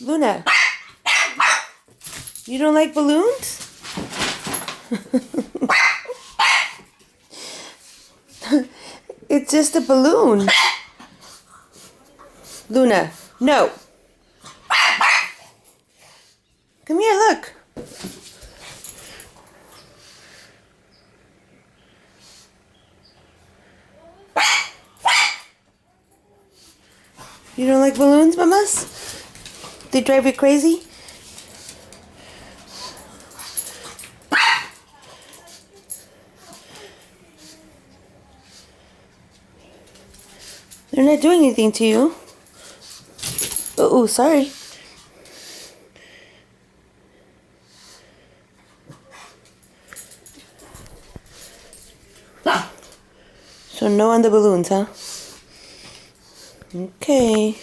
Luna, you don't like balloons? It's just a balloon. Luna, no. Come here, look. You don't like balloons, mamas? They drive you crazy? They're not doing anything to you. Oh, sorry. So no on the balloons, huh? Okay.